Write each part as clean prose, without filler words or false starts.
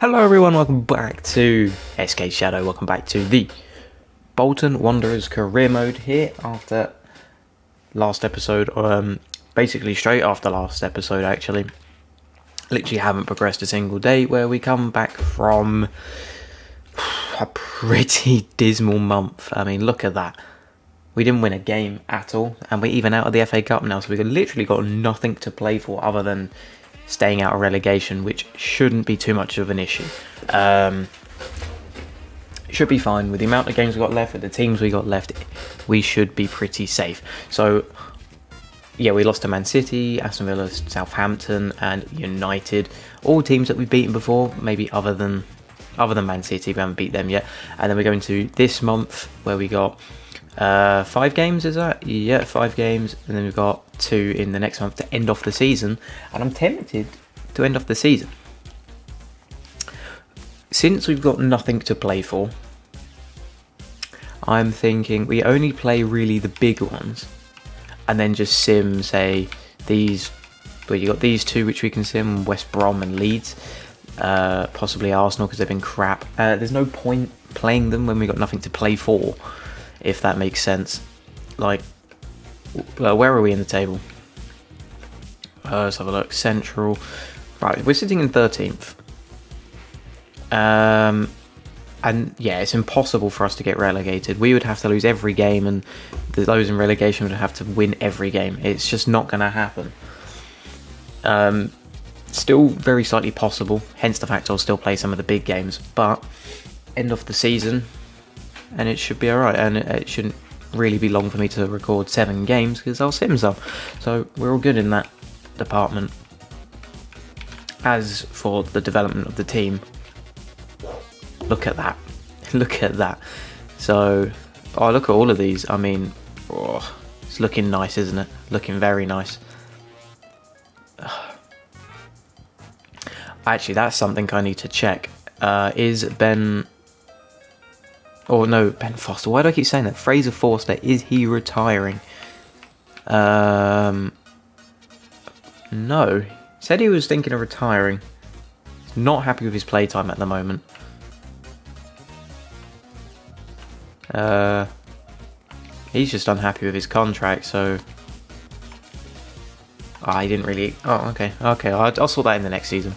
Hello everyone, welcome back to SkShadow, welcome back to the Bolton Wanderers career mode here after last episode, basically straight after last episode actually. Literally haven't progressed a single day, where we come back from a pretty dismal month. I mean, look at that. We didn't win a game at all, and we're even out of the FA Cup now, so we've literally got nothing to play for other than staying out of relegation, which shouldn't be too much of an issue. Should be fine with the amount of games we got left, with the teams we got left. We should be pretty safe. So yeah, we lost to Man City, Aston Villa, Southampton, and United. All teams that we've beaten before, maybe other than Man City. We haven't beat them yet. And then we're going to this month where we got 5 games, is that? Yeah, 5 games, and then we've got 2 in the next month to end off the season, and I'm tempted to end off the season. Since we've got nothing to play for, I'm thinking we only play really the big ones, and then just sim, say, these, well, you got these 2 which we can sim, West Brom and Leeds, possibly Arsenal because they've been crap. There's no point playing them when we got nothing to play for, if that makes sense. Like, where are we in the table? Let's have a look. Central. Right, we're sitting in 13th. And yeah, it's impossible for us to get relegated. We would have to lose every game, and those in relegation would have to win every game. It's just not going to happen. Still very slightly possible, hence the fact I'll still play some of the big games, but end of the season, and it should be alright, and it shouldn't really be long for me to record 7 games because I'll sim some. So we're all good in that department. As for the development of the team, look at that. Look at that. So, look at all of these. I mean, it's looking nice, isn't it? Looking very nice. Actually, that's something I need to check. Is Ben... Oh no, Ben Foster. Why do I keep saying that? Fraser Forster, is he retiring? No. Said he was thinking of retiring. He's not happy with his playtime at the moment. He's just unhappy with his contract, so... I didn't really... Oh, okay. Okay, I'll sort that in the next season.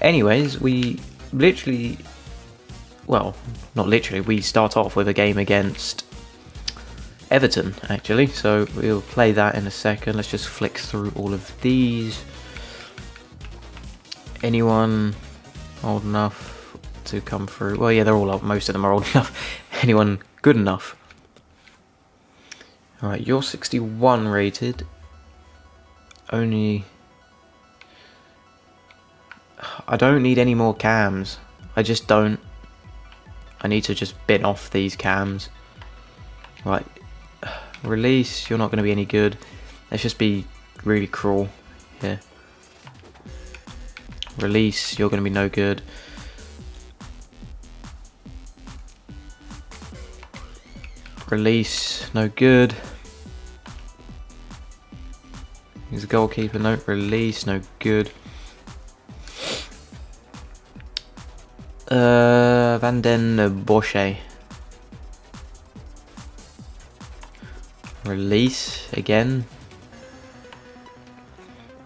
Anyways, we literally... Well, not literally, we start off with a game against Everton, actually, so we'll play that in a second. Let's just flick through all of these. Anyone old enough to come through? Well, yeah, they're all old. Most of them are old enough. Anyone good enough? Alright, you're 61 rated. Only... I don't need any more cams. I just don't. I need to just bin off these cams. Right. Release, you're not going to be any good. Let's just be really cruel here. Release, you're going to be no good. Release, no good. He's a goalkeeper, no. Release, no good. Van den Bosch. Release again.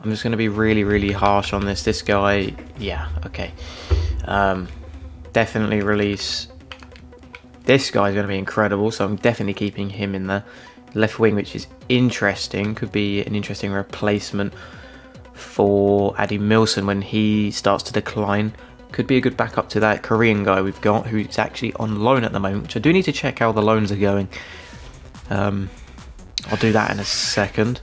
I'm just going to be really, really harsh on this. This guy, yeah, okay. Definitely release. This guy's going to be incredible, so I'm definitely keeping him in the left wing, which is interesting. Could be an interesting replacement for Addy Milson when he starts to decline. Could be a good backup to that Korean guy we've got, who's actually on loan at the moment, which I do need to check how the loans are going. I'll do that in a second.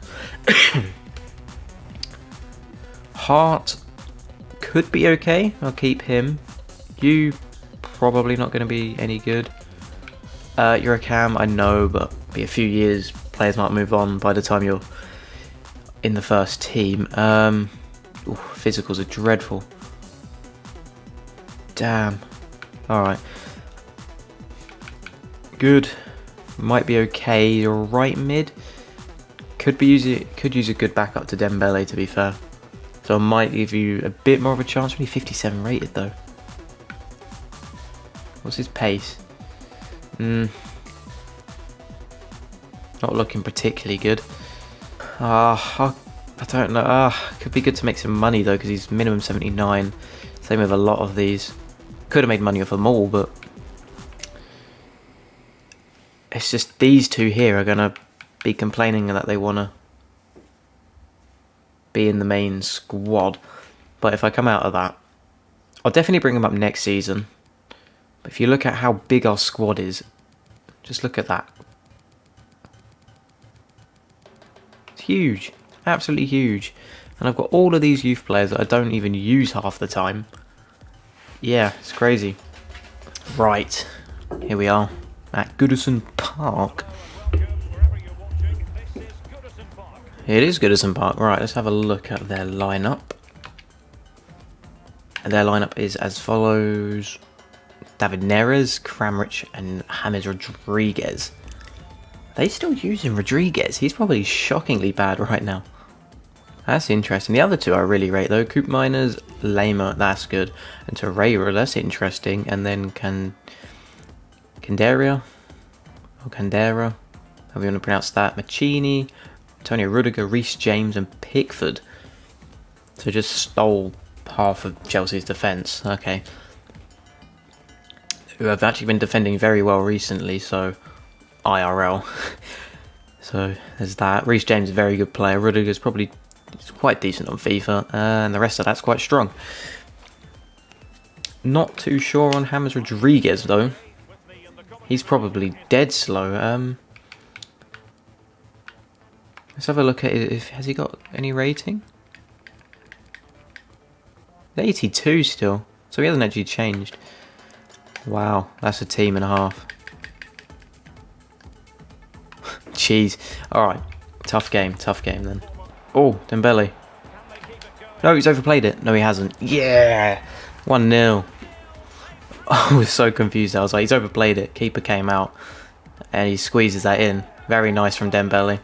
Hart could be okay. I'll keep him. You probably not going to be any good. You're a cam, I know, but be a few years. Players might move on by the time you're in the first team. Physicals are dreadful. Damn. Alright. Good. Might be okay. You're right mid. Could use a good backup to Dembele, to be fair. So I might give you a bit more of a chance. Only 57 rated though. What's his pace? Not looking particularly good. I don't know. Could be good to make some money though, because he's minimum 79. Same with a lot of these. Could have made money off them all, but it's just these two here are gonna be complaining that they wanna be in the main squad. But if I come out of that, I'll definitely bring them up next season. But if you look at how big our squad is, just look at that. It's huge, absolutely huge. And I've got all of these youth players that I don't even use half the time. Yeah, it's crazy. Right, here we are at Goodison Park. It is Goodison Park. Right, let's have a look at their lineup. Their lineup is as follows: David Neres, Kramrich, and James Rodriguez. Are they still using Rodriguez? He's probably shockingly bad right now. That's interesting. The other two I really rate though. Coop Miners, Lema, that's good. And Torreira, that's interesting. And then Candera, or Candera, however you want to pronounce that. Machini, Antonio Rudiger, Reece James, and Pickford. So just stole half of Chelsea's defence. Okay. Who have actually been defending very well recently, so IRL. So there's that. Reece James is a very good player. Rudiger's probably quite decent on FIFA, and the rest of that's quite strong. Not too sure on James Rodriguez though. He's probably dead slow. Let's have a look at it. Has he got any rating? 82 still, so he hasn't actually changed. Wow, that's a team and a half. Jeez. Alright, tough game then. Oh, Dembele. No, he's overplayed it. No, he hasn't. Yeah! 1-0. I was so confused. I was like, he's overplayed it. Keeper came out and he squeezes that in. Very nice from Dembele.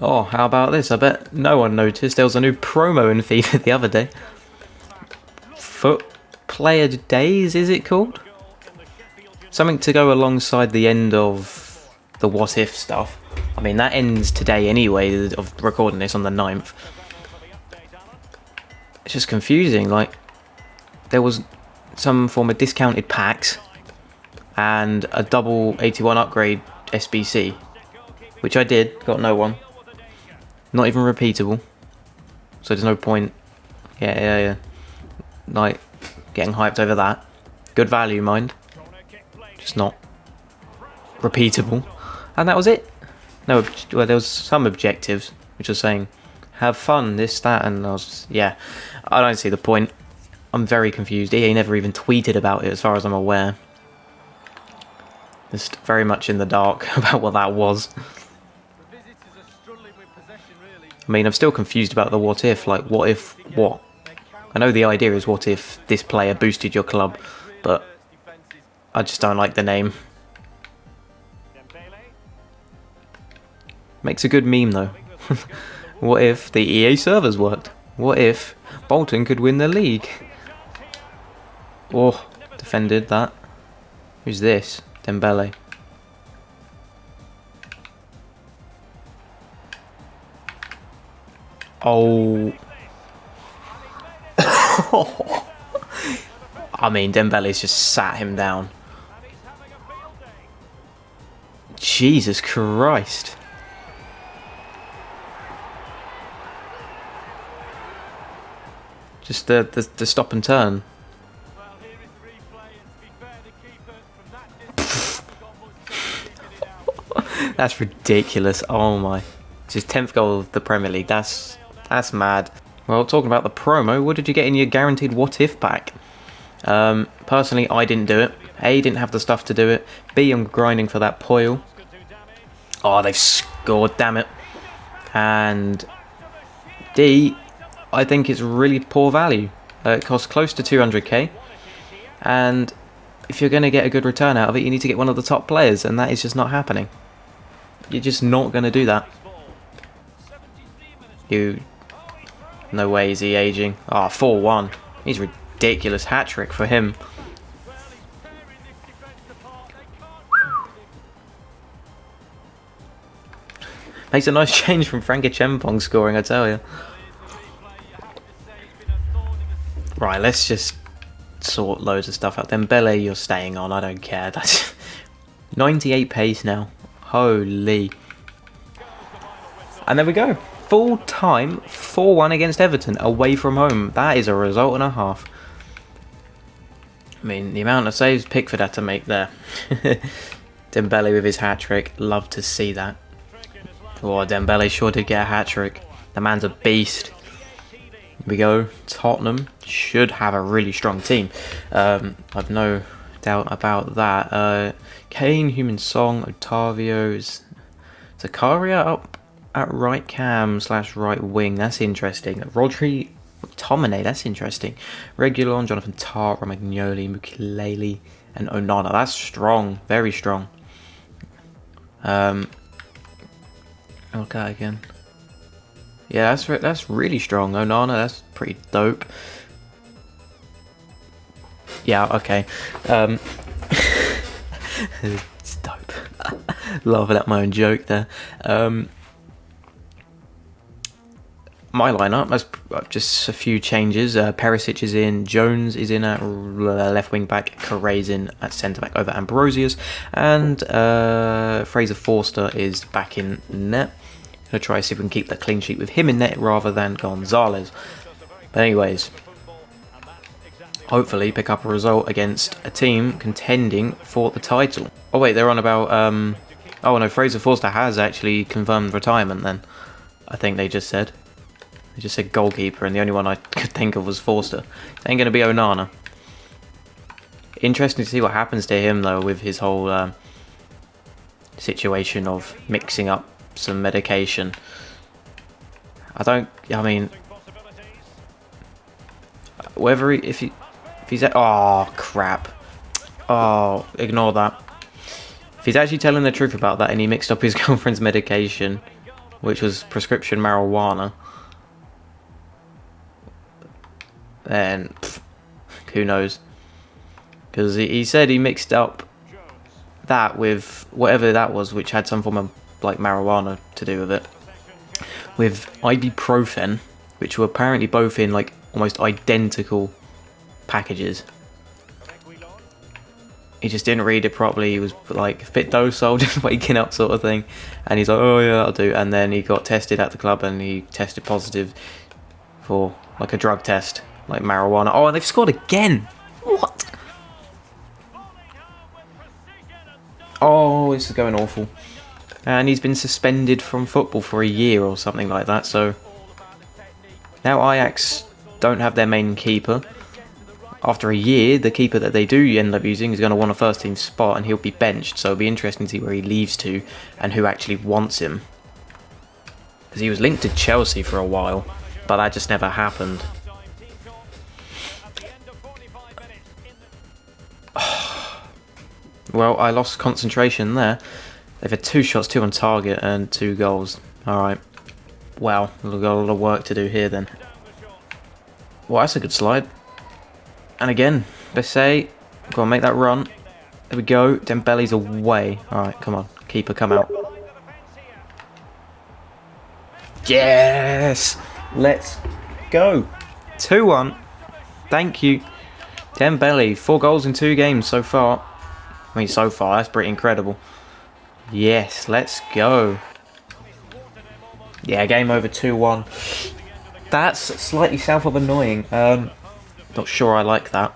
Oh, how about this? I bet no one noticed there was a new promo in FIFA the other day. Foot Player Days, is it called? Something to go alongside the end of the What If stuff. I mean, that ends today anyway, of recording this on the 9th. It's just confusing, like, there was some form of discounted packs and a double 81 upgrade SBC, which I did, got no one. Not even repeatable, so there's no point. Yeah. Like, getting hyped over that. Good value, mind. Just not repeatable. And that was it. No, well, there was some objectives, which was saying, have fun, this, that, and I was, yeah. I don't see the point. I'm very confused. EA never even tweeted about it, as far as I'm aware. Just very much in the dark about what that was. I mean, I'm still confused about the what if. Like, what if what? I know the idea is what if this player boosted your club, but I just don't like the name. Makes a good meme though. What if the EA servers worked? What if Bolton could win the league? Oh, defended that. Who's this? Dembele. Oh. I mean, Dembele's just sat him down. Jesus Christ. Just the stop and turn. That's ridiculous. Oh my. It's his 10th goal of the Premier League. That's mad. Well, talking about the promo, what did you get in your guaranteed what if pack? Personally, I didn't do it. A, didn't have the stuff to do it. B, I'm grinding for that Poyle. Oh, they've scored, damn it. And D, I think it's really poor value. It costs close to 200k. And if you're going to get a good return out of it, you need to get one of the top players, and that is just not happening. You're just not going to do that. You, no way is he aging. Ah, 4-1. He's ridiculous hat-trick for him. Makes a nice change from Frankie Chempong scoring, I tell you. Right, let's just sort loads of stuff out. Dembele, you're staying on. I don't care. That's 98 pace now. Holy. And there we go. Full time 4-1 against Everton away from home. That is a result and a half. I mean, the amount of saves Pickford had to make there. Dembele with his hat-trick. Love to see that. Oh, Dembele sure did get a hat-trick. The man's a beast. Here we go. Tottenham should have a really strong team. I've no doubt about that. Kane, Human Song, Otavio, Zakaria up at right cam / right wing. That's interesting. Rodri, Tomine. That's interesting. Regulon, Jonathan Tah, Romagnoli, Mukiele, and Onana. That's strong. Very strong. Okay, again. Yeah, that's really strong. Onana, that's pretty dope. Yeah, okay. It's dope. Laughing at my own joke there. My lineup has just a few changes. Perisic is in, Jones is in at left wing back, Carray's in at centre back over Ambrosius, and Fraser Forster is back in net. Gonna try to see if we can keep that clean sheet with him in net rather than Gonzalez. But anyways, hopefully pick up a result against a team contending for the title. Oh wait, they're on about oh no, Fraser Forster has actually confirmed retirement then. I think they just said. They just said goalkeeper, and the only one I could think of was Forster. It ain't gonna be Onana. Interesting to see what happens to him though with his whole situation of mixing up some medication. I mean, whether if he's oh crap, oh ignore that. If he's actually telling the truth about that and he mixed up his girlfriend's medication, which was prescription marijuana, then who knows? Because he said he mixed up that with whatever that was, which had some form of like marijuana to do with it, with ibuprofen, which were apparently both in like almost identical packages. He just didn't read it properly. He was like a bit docile, just waking up sort of thing, and he's like, oh yeah, that'll do. And then he got tested at the club and he tested positive for like a drug test, like marijuana. Oh, and they've scored again. What? Oh, this is going awful. And he's been suspended from football for a year or something like that. So now Ajax don't have their main keeper. After a year, the keeper that they do end up using is going to want a first team spot, and he'll be benched. So it'll be interesting to see where he leaves to and who actually wants him. Because he was linked to Chelsea for a while, but that just never happened. Well, I lost concentration there. They've had 2 shots, 2 on target, and 2 goals. Alright. Wow, we've got a lot of work to do here then. Well, that's a good slide. And again, Besse, go on, make that run. There we go. Dembele's away. Alright, come on. Keeper, come out. Yes! Let's go. 2-1. Thank you. Dembele, 4 goals in 2 games so far. I mean, so far, that's pretty incredible. Yes, let's go. Yeah, game over 2-1. That's slightly south of annoying. Not sure I like that.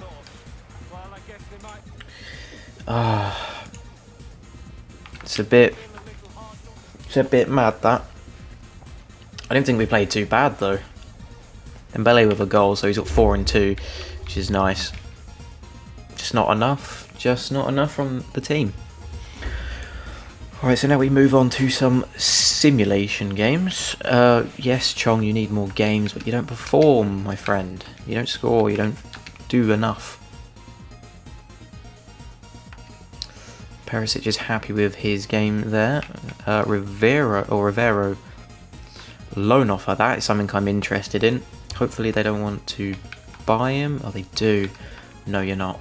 It's a bit mad, that. I didn't think we played too bad though. Dembele with a goal, so he's got 4 and 2, which is nice. Just not enough. Just not enough from the team. Alright, so now we move on to some simulation games. Yes, Chong, you need more games, but you don't perform, my friend. You don't score, you don't do enough. Perisic is happy with his game there. Rivero. loan offer. That is something I'm interested in. Hopefully they don't want to buy him. Oh, they do. No, you're not.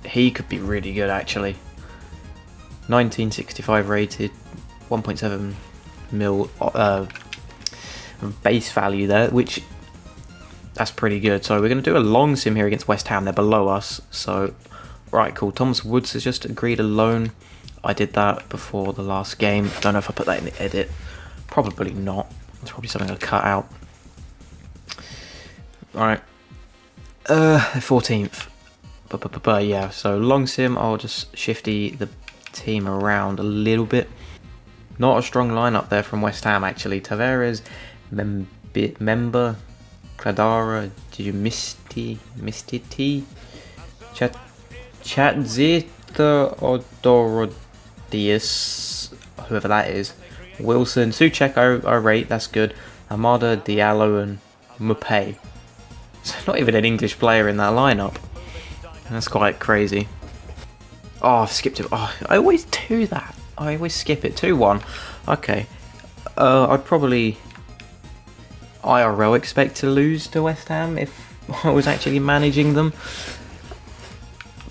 He could be really good, actually. 1965 rated, 1.7 mil base value there, which that's pretty good. So we're going to do a long sim here against West Ham. They're below us. So, right, cool. Thomas Woods has just agreed a loan. I did that before the last game. Don't know if I put that in the edit. Probably not. It's probably something I cut out. Alright. 14th. Yeah, so long sim, I'll just shifty the team around a little bit. Not a strong lineup there from West Ham, actually. Tavares, Member, Cladara, Mistiti, Chatzita Odorodius, whoever that is. Wilson, Souček, I rate, that's good. Amada, Diallo, and Mupay. So not even an English player in that lineup. That's quite crazy. Oh, I've skipped it. Oh, I always do that. I always skip it. 2-1. Okay. I'd probably IRL expect to lose to West Ham if I was actually managing them.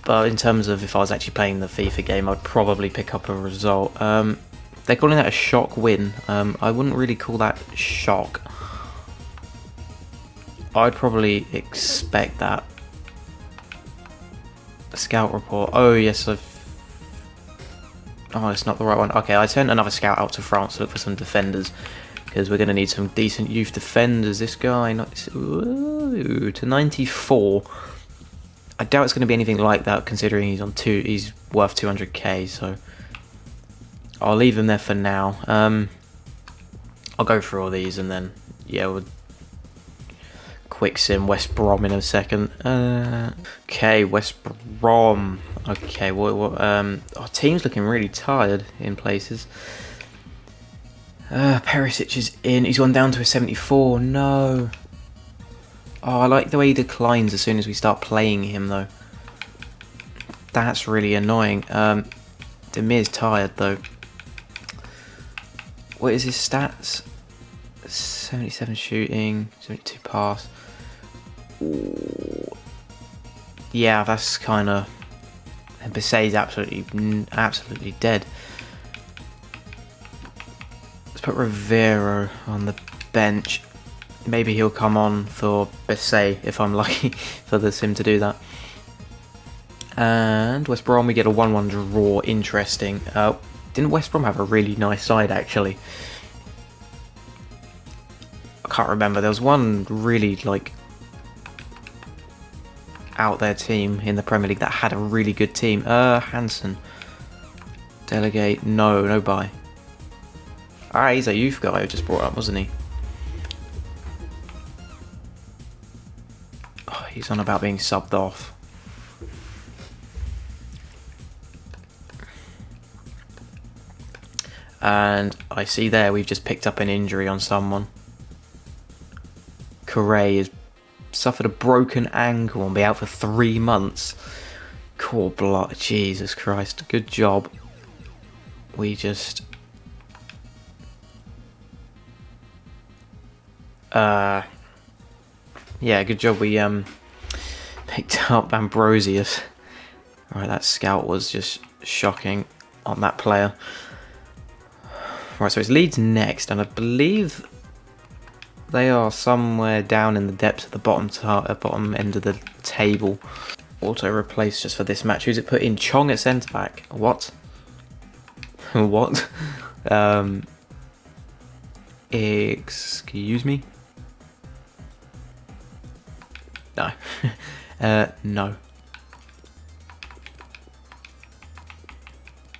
But in terms of if I was actually playing the FIFA game, I'd probably pick up a result. They're calling that a shock win. I wouldn't really call that shock. I'd probably expect that. Scout report. Oh, yes, Oh, it's not the right one. Okay, I sent another scout out to France to look for some defenders. Because we're going to need some decent youth defenders. This guy, to 94. I doubt it's going to be anything like that, considering he's worth 200k, so I'll leave him there for now. I'll go through all these and then, yeah, we'll quick sim West Brom in a second. Okay, West Brom. Okay, our team's looking really tired in places. Perisic is in. He's gone down to a 74. No. Oh, I like the way he declines as soon as we start playing him, though. That's really annoying. Demir's tired, though. What is his stats? 77 shooting, 72 pass. Ooh. Yeah, that's kind of... Bisset's absolutely dead. Let's put Rivero on the bench. Maybe he'll come on for Bisset if I'm lucky for the sim to do that. And West Brom, we get a 1-1 draw. Interesting. Didn't West Brom have a really nice side, actually? I can't remember. There was one really, like, out there team in the Premier League that had a really good team. Hansen. Delegate. No buy. Alright, he's a youth guy I just brought up, wasn't he? Oh, he's on about being subbed off. And I see there we've just picked up an injury on someone. Correa has suffered a broken ankle and be out for 3 months. Core blood, Jesus Christ, good job. We just... yeah, good job we picked up Ambrosius. Alright, that scout was just shocking on that player. Right, so it's Leeds next, and I believe they are somewhere down in the depths of the bottom end of the table. Auto replace just for this match. Who's it put in? Chong at centre back. What? What? Excuse me? No. No.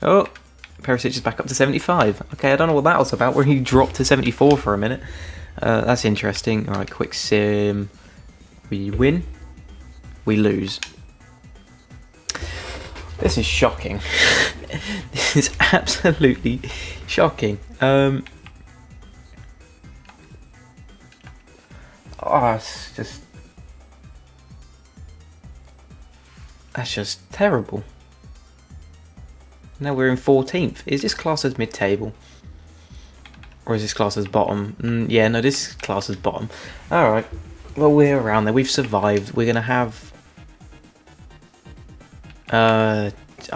Oh, Perisic is back up to 75. Okay, I don't know what that was about, where he dropped to 74 for a minute. That's interesting. Alright, quick sim. We win. We lose. This is shocking. This is absolutely shocking. Oh, it's just... That's just terrible. Now we're in 14th. Is this classed as mid-table? Or is this class as bottom? Yeah, no, this is class as bottom. Alright. Well, we're around there. We've survived. We're going to have... I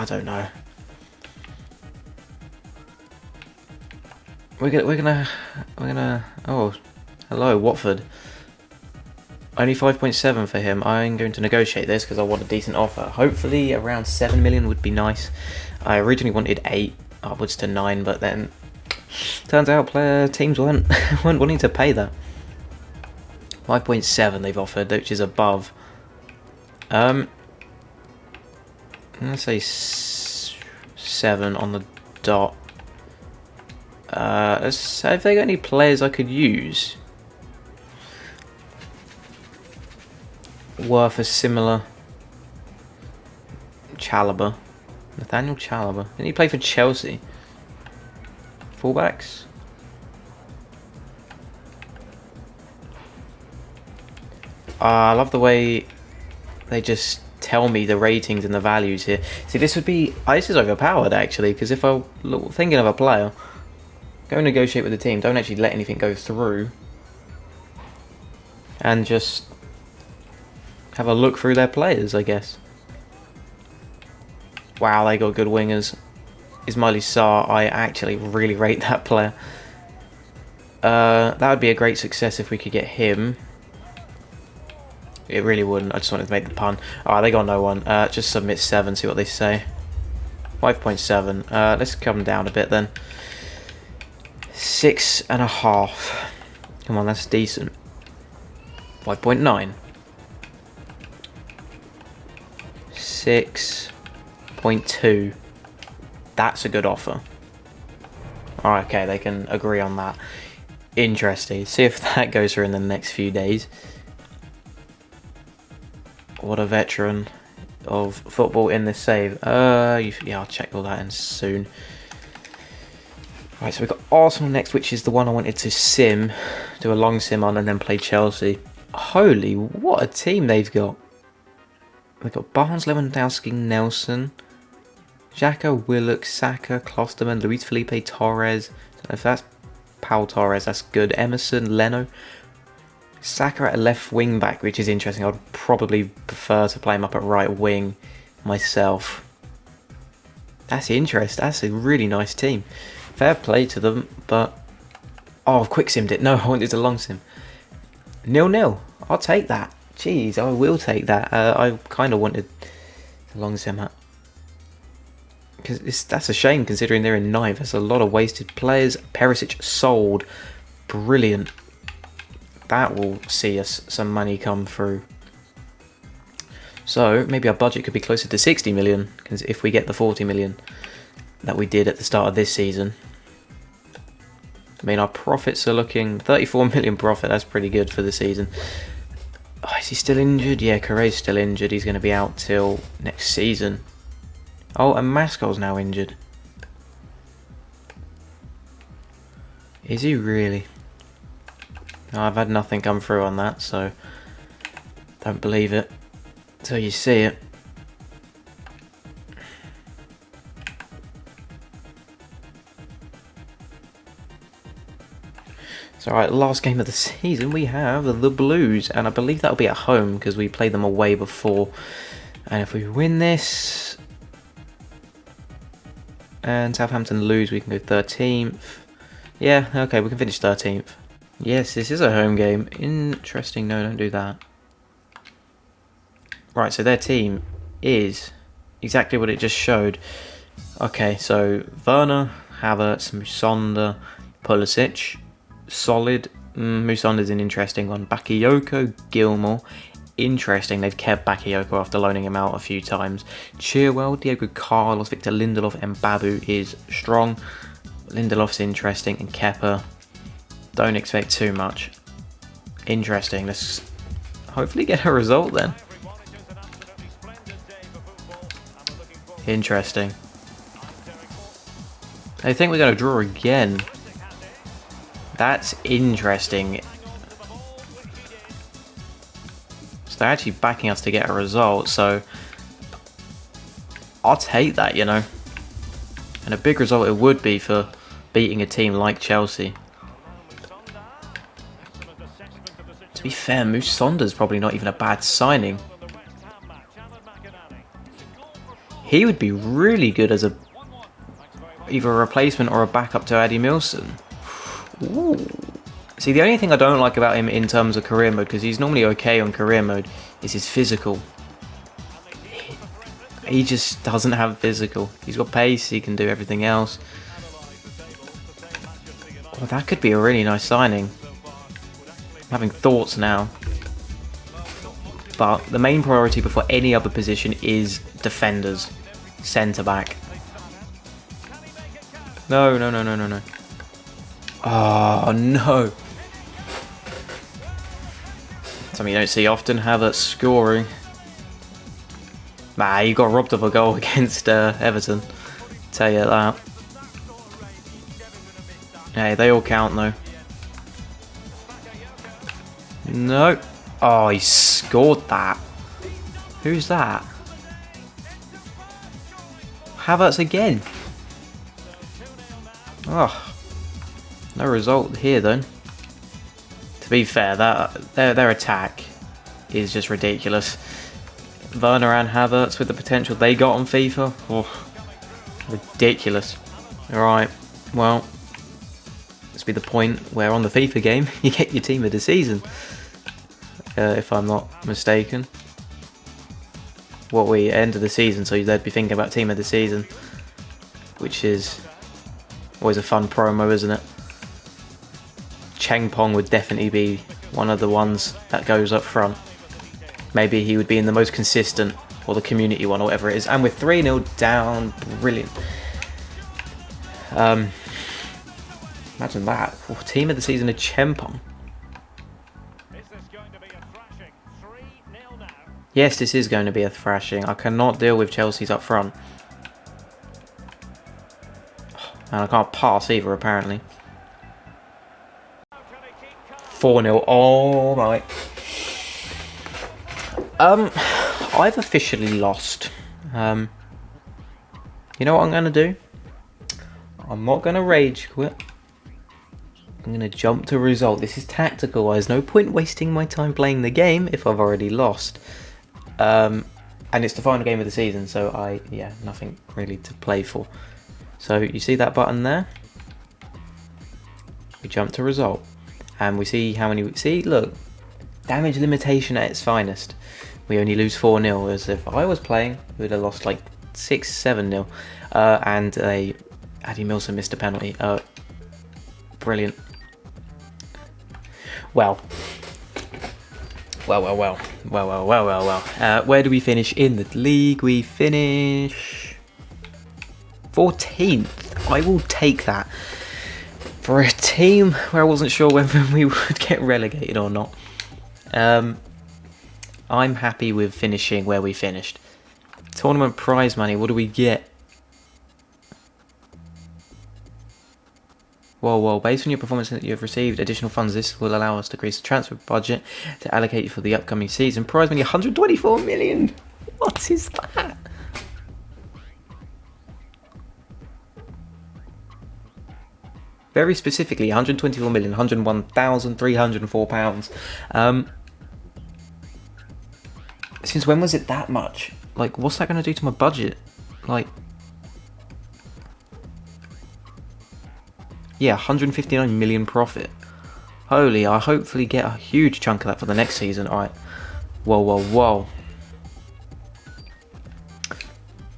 don't know. We're gonna... Oh, hello, Watford. Only 5.7 for him. I'm going to negotiate this because I want a decent offer. Hopefully around 7 million would be nice. I originally wanted 8, upwards to 9, but then turns out teams weren't wanting to pay that. 5.7 they've offered, which is above. Let's say 7 on the dot. Let's say if they got any players I could use worth a similar Chalobah. Nathaniel Chalobah. Didn't he play for Chelsea? Fullbacks? I love the way they just tell me the ratings and the values here. See, this would be... this is overpowered, actually, because if I'm thinking of a player, go negotiate with the team. Don't actually let anything go through. And just have a look through their players, I guess. Wow, they got good wingers. Ismaili Sarr, I actually really rate that player. That would be a great success if we could get him. It really wouldn't. I just wanted to make the pun. Alright, they got no one. Just submit 7, see what they say. 5.7. Let's come down a bit then. 6.5. Come on, that's decent. 5.9. 6.2. That's a good offer. Alright, okay, they can agree on that. Interesting. See if that goes through in the next few days. What a veteran of football in this save. Yeah, I'll check all that in soon. Right, so we've got Arsenal next, which is the one I wanted to do a long sim on and then play Chelsea. Holy, what a team they've got. They've got Barnes, Lewandowski, Nelson, Xhaka, Willock, Saka, Klosterman, Luis Felipe, Torres. So if that's Paul Torres, that's good. Emerson, Leno. Saka at a left wing back, which is interesting. I'd probably prefer to play him up at right wing myself. That's interesting. That's a really nice team. Fair play to them, but... Oh, I've quick simmed it. No, I wanted a long sim. 0-0. I'll take that. Jeez, I will take that. I kind of wanted the long sim hat. Because that's a shame considering they're in 9th. That's a lot of wasted players. Perisic sold. Brilliant. That will see us some money come through. So maybe our budget could be closer to 60 million if we get the 40 million that we did at the start of this season. I mean, our profits are looking 34 million profit. That's pretty good for the season. Oh, is he still injured? Yeah, Correa's still injured. He's going to be out till next season. Oh, and Mascol's now injured. Is he really? No, I've had nothing come through on that, so don't believe it till you see it. So, alright, last game of the season we have the Blues, and I believe that'll be at home because we played them away before. And if we win this and Southampton lose, we can go 13th. Yeah, okay, we can finish 13th. Yes, this is a home game. Interesting. No, don't do that. Right, so their team is exactly what it just showed. Okay, so Werner, Havertz, Musonda, Pulisic. Solid. Musanda's an interesting one. Bakayoko, Gilmore. Interesting. They've kept Bakayoko after loaning him out a few times. Chilwell, Diego Carlos, Victor Lindelof, and Babu is strong. Lindelof's interesting, and Kepa. Don't expect too much. Interesting. Let's hopefully get a result then. Interesting. I think we're going to draw again. That's interesting. So they're actually backing us to get a result, so I'll take that, you know. And a big result it would be for beating a team like Chelsea. be fair, Moose Saunders probably not even a bad signing. He would be really good as either a replacement or a backup to Addy Milson. Ooh. See, the only thing I don't like about him in terms of career mode, because he's normally okay on career mode, is his physical. He just doesn't have physical. He's got pace, he can do everything else. Well, that could be a really nice signing. I'm having thoughts now. But the main priority before any other position is defenders. Centre back. No. Oh, no. Something you don't see often, Havertz scoring. Nah, you got robbed of a goal against Everton. Tell you that. Hey, they all count though. No. Oh, he scored that. Who's that? Havertz again. Oh, no result here then. To be fair, their attack is just ridiculous. Werner and Havertz with the potential they got on FIFA. Oh, ridiculous. Alright, well, this will be the point where on the FIFA game you get your team of the season. If I'm not mistaken. What we end of the season, so they'd be thinking about team of the season. Which is always a fun promo, isn't it? Cheng Pong would definitely be one of the ones that goes up front. Maybe he would be in the most consistent, or the community one, or whatever it is. And we're 3-0 down. Brilliant. Imagine that. Oh, team of the season of Cheng Pong. Yes, this is going to be a thrashing. I cannot deal with Chelsea's up front. And I can't pass either, apparently. 4-0. All right. I've officially lost. You know what I'm going to do? I'm not going to rage quit. I'm going to jump to result. This is tactical. There's no point wasting my time playing the game if I've already lost. And it's the final game of the season, so nothing really to play for. So you see that button there? We jump to result. And we see how many... See, look. Damage limitation at its finest. We only lose 4-0, as if I was playing, we would have lost like 6-7-0. And Addy Milson missed a penalty. Brilliant. Well. Where do we finish in the league? We finish 14th. I will take that. For a team where I wasn't sure whether we would get relegated or not. I'm happy with finishing where we finished. Tournament prize money, what do we get? Whoa, based on your performance that you have received additional funds, this will allow us to increase the transfer budget to allocate for the upcoming season. Prize money 124 million! What is that? Very specifically, 124 million, 101,304 pounds. Since when was it that much? Like, what's that going to do to my budget? Like, yeah, 159 million profit. Holy, I hopefully get a huge chunk of that for the next season. Alright. Whoa.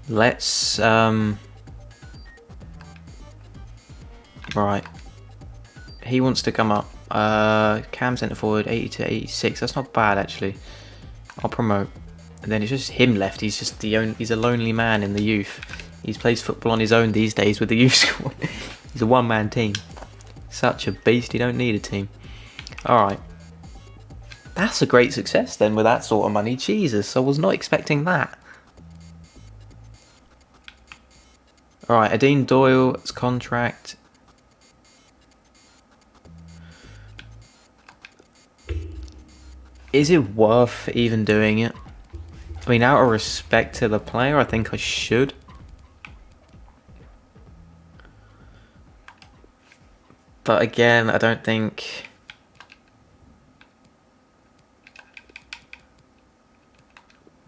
Let's, right. He wants to come up. Cam centre forward, 80 to 86. That's not bad, actually. I'll promote. And then it's just him left. He's just he's a lonely man in the youth. He plays football on his own these days with the youth squad. He's a one-man team. Such a beast, you don't need a team. Alright. That's a great success then with that sort of money. Jesus, I was not expecting that. Alright, Adine Doyle's contract. Is it worth even doing it? I mean, out of respect to the player, I think I should. But again, I don't think...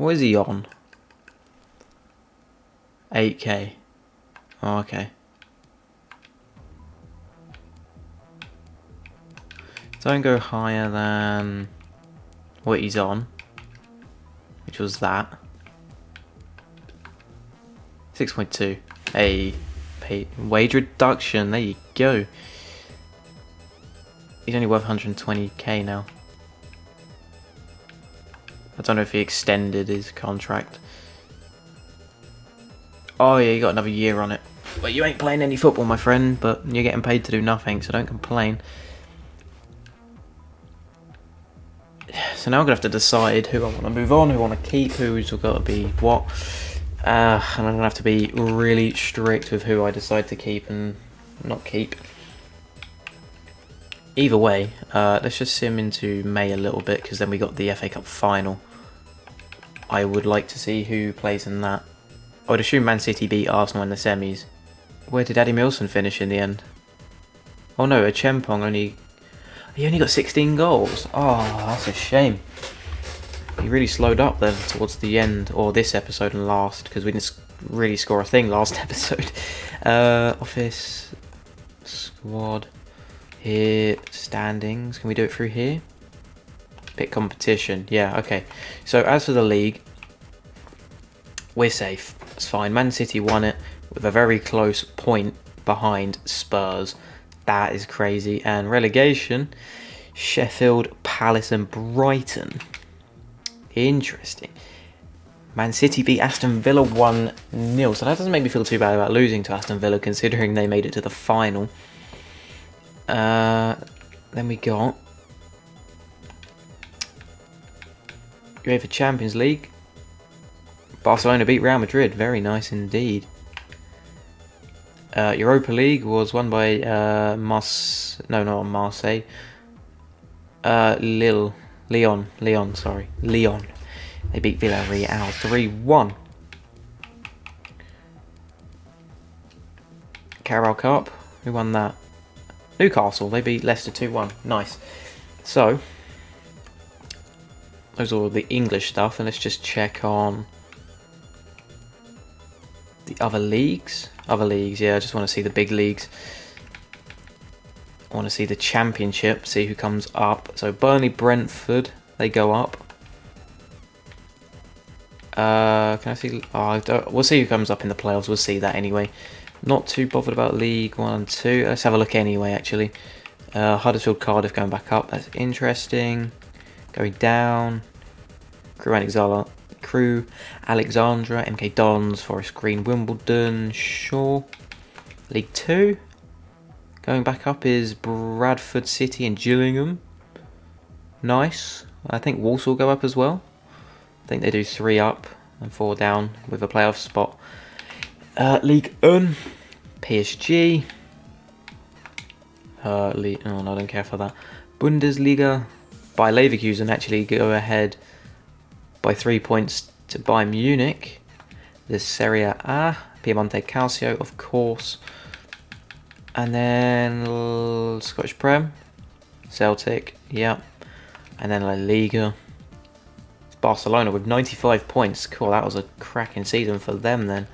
What is he on? 8K. Oh, okay. Don't go higher than what he's on, which was that. 6.2. A wage reduction. There you go. He's only worth 120k now. I don't know if he extended his contract. Oh yeah, you got another year on it. Well, you ain't playing any football, my friend, but you're getting paid to do nothing, so don't complain. So now I'm going to have to decide who I want to move on, who I want to keep, who's got to be what. And I'm going to have to be really strict with who I decide to keep and not keep. Either way, let's just sim into May a little bit, because then we got the FA Cup final. I would like to see who plays in that. I would assume Man City beat Arsenal in the semis. Where did Addy Milson finish in the end? Oh no, Achempong only... He only got 16 goals. Oh, that's a shame. He really slowed up then towards the end, or this episode and last, because we didn't really score a thing last episode. Office, squad, here, standings. Can we do it through here? Pick competition. Yeah, okay. So as for the league, we're safe. It's fine. Man City won it with a very close point behind Spurs. That is crazy. And relegation, Sheffield, Palace and Brighton. Interesting. Man City beat Aston Villa 1-0. So that doesn't make me feel too bad about losing to Aston Villa, considering they made it to the final. Then we got UEFA Champions League. Barcelona beat Real Madrid. Very nice indeed. Europa League was won by not Marseille. Lyon, sorry. Lyon. They beat Villarreal 3-1. Carabao Cup. Who won that? Newcastle. They beat Leicester 2-1. Nice. So, those are all the English stuff, and let's just check on the other leagues. Other leagues, yeah, I just want to see the big leagues. I want to see the Championship, see who comes up. So Burnley, Brentford, they go up. Can I see? Oh, we'll see who comes up in the playoffs. We'll see that anyway. Not too bothered about League 1 and 2. Let's have a look anyway, actually. Huddersfield, Cardiff going back up. That's interesting. Going down. Crew Alexandra, MK Dons, Forest Green, Wimbledon, Shaw. League 2. Going back up is Bradford City and Gillingham. Nice. I think Walsall go up as well. I think they do 3 up and 4 down with a playoff spot. League 1. PSG. Oh no, I don't care for that. Bundesliga. Bayer Leverkusen actually go ahead by 3 points to Bayern Munich. There's Serie A, Piemonte Calcio, of course. And then Scottish Prem, Celtic, yeah. And then La Liga. It's Barcelona with 95 points. Cool, that was a cracking season for them then.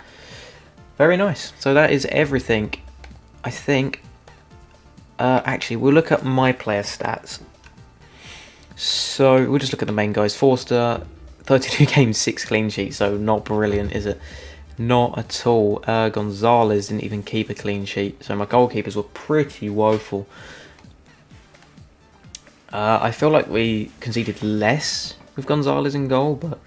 Very nice. So that is everything, I think. Actually, we'll look at my player stats. So we'll just look at the main guys. Forster, 32 games, 6 clean sheets, so not brilliant, is it? Not at all. Gonzalez didn't even keep a clean sheet, so my goalkeepers were pretty woeful. I feel like we conceded less with Gonzalez in goal, but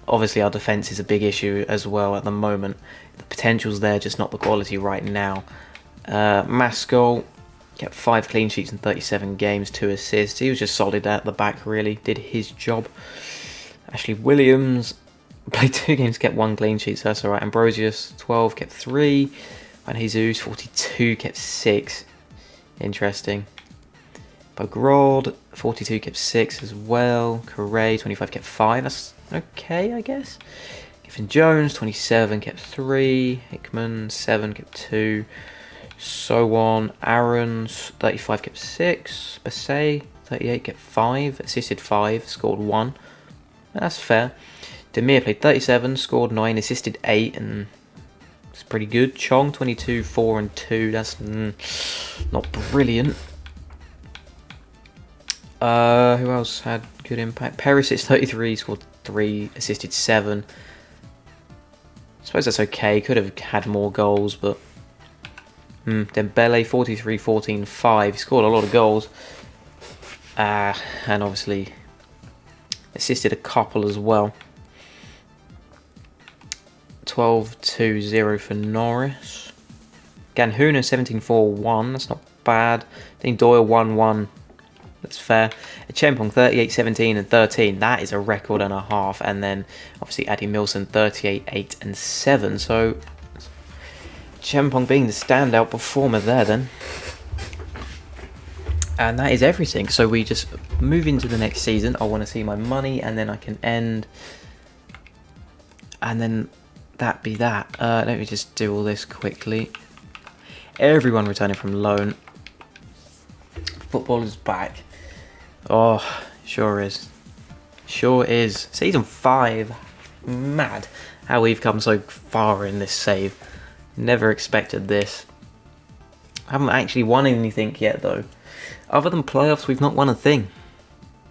obviously our defence is a big issue as well at the moment. The potential's there, just not the quality right now. Maskell kept 5 clean sheets in 37 games, 2 assists. He was just solid at the back, really. Did his job. Ashley Williams played 2 games, kept 1 clean sheet, so that's alright. Ambrosius, 12, kept 3. Van Jesus, 42, kept 6. Interesting. Bogrod, 42, kept 6 as well. Correa, 25, kept 5. That's okay, I guess. Giffen Jones, 27, kept 3. Hickman, 7, kept 2. So on. Aaron's 35, kept 6. Basset, 38, kept 5. Assisted 5, scored 1. That's fair. Demir played 37, scored 9, assisted 8, and it's pretty good. Chong 22, 4 and 2. That's not brilliant. Who else had good impact? Perisic 33, scored 3, assisted 7. I suppose that's okay. Could have had more goals, but Dembele 43, 14, 5. He scored a lot of goals. And obviously assisted a couple as well. 12-2-0 for Norris. Ganhuna 17-4-1. That's not bad. Dean Doyle 1-1. That's fair. Chempong 38, 17 and 13. That is a record and a half. And then obviously Addy Milson 38, 8 and 7. So Chempong being the standout performer there then. And that is everything. So we just move into the next season. I want to see my money and then I can end. And then that be that. Let me just do all this quickly. Everyone returning from loan. Football is back. Oh, sure is. Sure is. Season 5. Mad how we've come so far in this save. Never expected this. Haven't actually won anything yet though. Other than playoffs, we've not won a thing.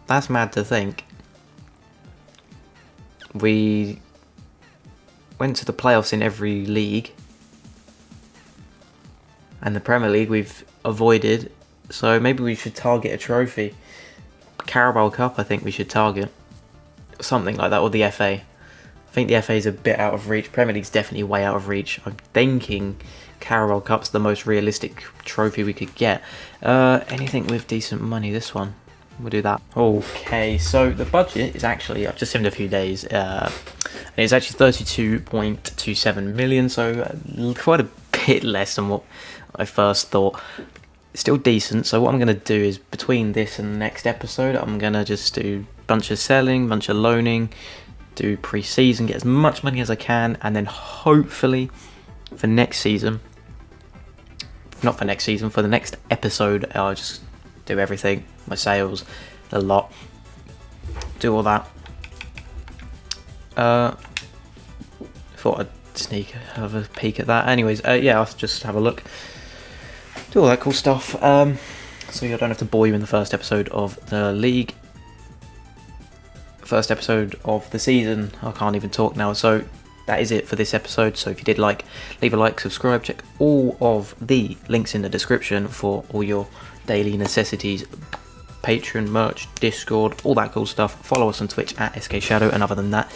That's mad to think. We went to the playoffs in every league. And the Premier League we've avoided. So maybe we should target a trophy. Carabao Cup I think we should target. Something like that, or the FA. I think the FA is a bit out of reach. Premier League's definitely way out of reach. I'm thinking Carabao Cup's the most realistic trophy we could get. Anything with decent money, this one. We'll do that. Okay, so the budget is actually, I've just simmed a few days, and it's actually 32.27 million, so quite a bit less than what I first thought. Still decent, so what I'm going to do is between this and the next episode, I'm going to just do a bunch of selling, bunch of loaning, do pre-season, get as much money as I can, and then hopefully for next season, not for next season, for the next episode, I'll just do everything, my sales, a lot, do all that. Thought I'd have a peek at that. Anyways, yeah, I'll just have a look, do all that cool stuff, so you don't have to bore you in the first episode of the league. First episode of the season, I can't even talk now, so that is it for this episode. So if you did like, leave a like, subscribe, check all of the links in the description for all your daily necessities, Patreon, merch, Discord, all that cool stuff. Follow us on Twitch at SkShadow, and other than that,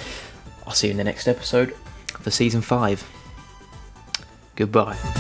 I'll see you in the next episode for Season 5. Goodbye.